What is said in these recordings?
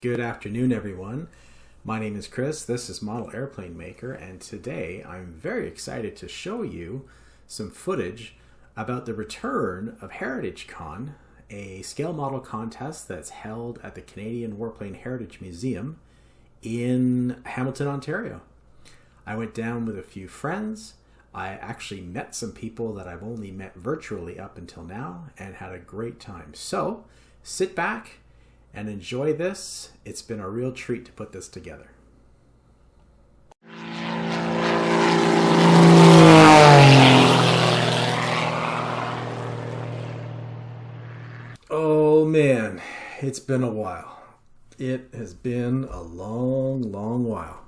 Good afternoon, everyone. My name is Chris. This is Model Airplane Maker, and today I'm very excited to show you some footage about the return of HeritageCon, a scale model contest that's held at the Canadian Warplane Heritage Museum in Hamilton, Ontario. I went down with a few friends. I actually met some people that I've only met virtually up until now and had a great time. So sit back and enjoy this. It's been a real treat to put this together. Oh man, it's been a while. It has been a long while.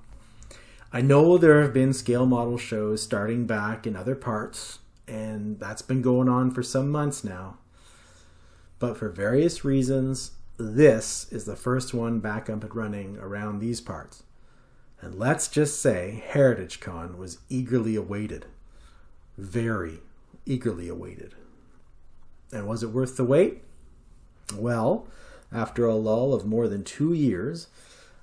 I know there have been scale model shows starting back in other parts, and that's been going on for some months now. But for various reasons, this is the first one back up and running around these parts. And let's just say HeritageCon was eagerly awaited. Very eagerly awaited. And was it worth the wait? Well, after a lull of more than 2 years,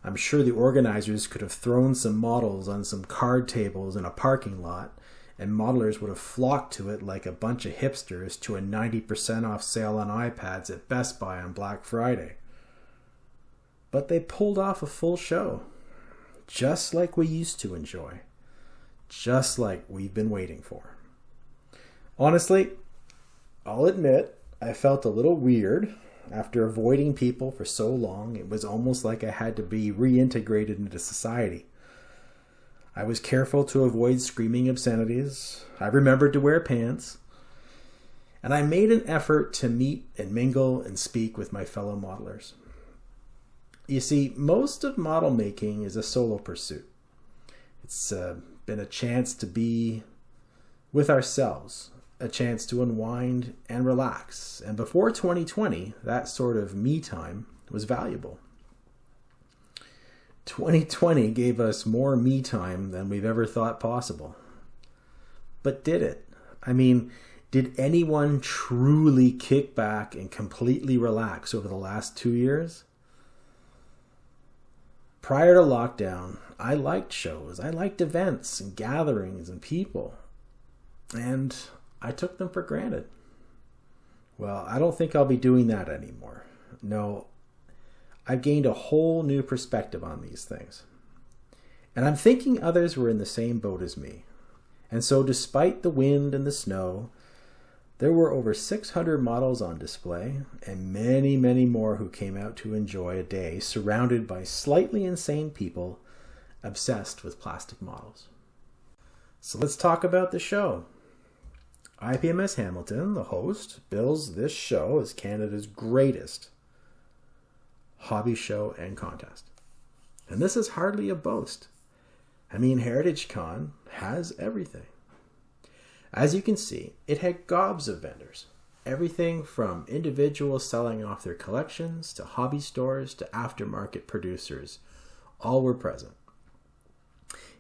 I'm sure the organizers could have thrown some models on some card tables in a parking lot, and modelers would have flocked to it like a bunch of hipsters to a 90% off sale on iPads at Best Buy on Black Friday. But they pulled off a full show, just like we used to enjoy, just like we've been waiting for. Honestly, I'll admit I felt a little weird. After avoiding people for so long, it was almost like I had to be reintegrated into society. I was careful to avoid screaming obscenities. I remembered to wear pants. And I made an effort to meet and mingle and speak with my fellow modelers. You see, most of model making is a solo pursuit. It's been a chance to be with ourselves, a chance to unwind and relax. And before 2020, that sort of me time was valuable. 2020 gave us more me time than we've ever thought possible. But did it? I mean, did anyone truly kick back and completely relax over the last 2 years? Prior to lockdown, I liked shows. I liked events and gatherings and people. And I took them for granted. Well, I don't think I'll be doing that anymore. No, I've gained a whole new perspective on these things. And I'm thinking others were in the same boat as me. And so despite the wind and the snow, there were over 600 models on display and many more who came out to enjoy a day surrounded by slightly insane people obsessed with plastic models. So let's talk about the show. IPMS Hamilton, the host, bills this show as Canada's greatest hobby show and contest. And this is hardly a boast. I mean, HeritageCon has everything. As you can see, it had gobs of vendors. Everything from individuals selling off their collections to hobby stores to aftermarket producers. All were present.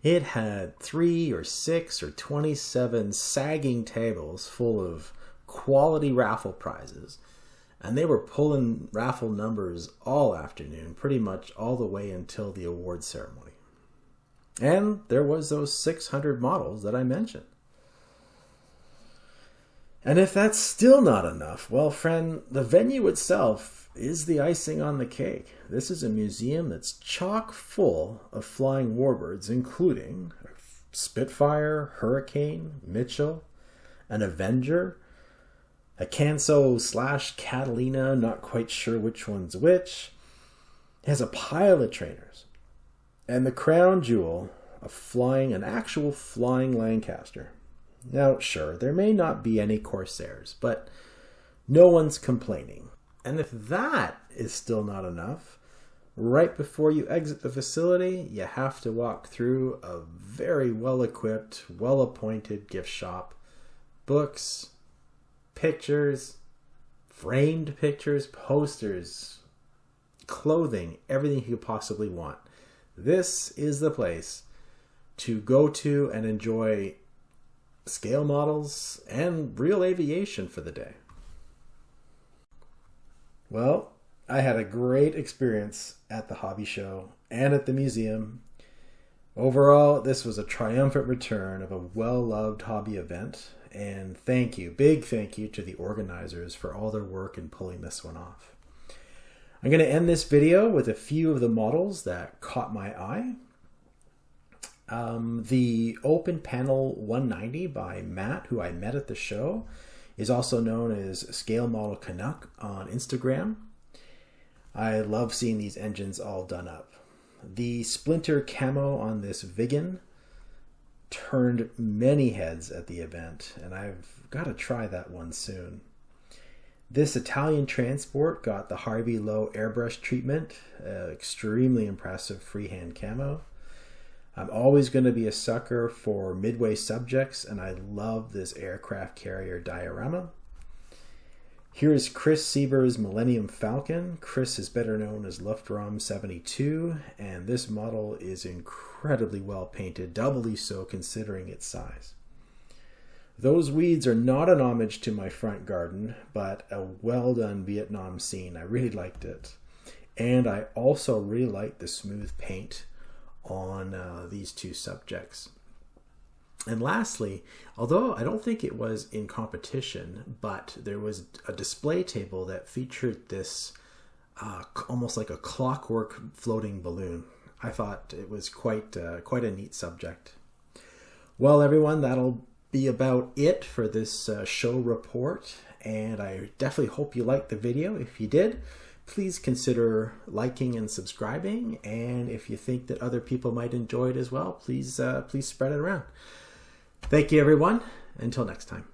It had 3 or 6 or 27 sagging tables full of quality raffle prizes. And they were pulling raffle numbers all afternoon, pretty much all the way until the award ceremony. And there was those 600 models that I mentioned. And if that's still not enough, well, friend, the venue itself is the icing on the cake. This is a museum that's chock full of flying warbirds, including a Spitfire, Hurricane, Mitchell, an Avenger, a Canso/Catalina, not quite sure which one's which. It has a pile of trainers. And the crown jewel of an actual flying Lancaster. Now, sure, there may not be any Corsairs, but no one's complaining. And if that is still not enough, right before you exit the facility, you have to walk through a very well-equipped, well-appointed gift shop. Books, pictures, framed pictures, posters, clothing, everything you could possibly want. This is the place to go to and enjoy scale models and real aviation for the day. Well, I had a great experience at the hobby show and at the museum. Overall, this was a triumphant return of a well-loved hobby event, and big thank you to the organizers for all their work in pulling this one off. I'm going to end this video with a few of the models that caught my eye. The Open Panel 190 by Matt, who I met at the show, is also known as Scale Model Canuck on Instagram. I love seeing these engines all done up. The Splinter camo on this Vigan turned many heads at the event, and I've got to try that one soon. This Italian transport got the Harvey Lowe airbrush treatment, extremely impressive freehand camo. I'm always going to be a sucker for midway subjects, and I love this aircraft carrier diorama. Here is Chris Sieber's Millennium Falcon. Chris is better known as Luftraum 72, and this model is incredibly well painted, doubly so considering its size. Those weeds are not an homage to my front garden, but a well done Vietnam scene. I really liked it. And I also really liked the smooth paint on these two subjects. And lastly, although I don't think it was in competition, but there was a display table that featured this almost like a clockwork floating balloon. I thought it was quite a neat subject. Well, everyone, that'll be about it for this show report, and I definitely hope you liked the video. If you did, please consider liking and subscribing, and if you think that other people might enjoy it as well, please spread it around. Thank you, everyone. Until next time.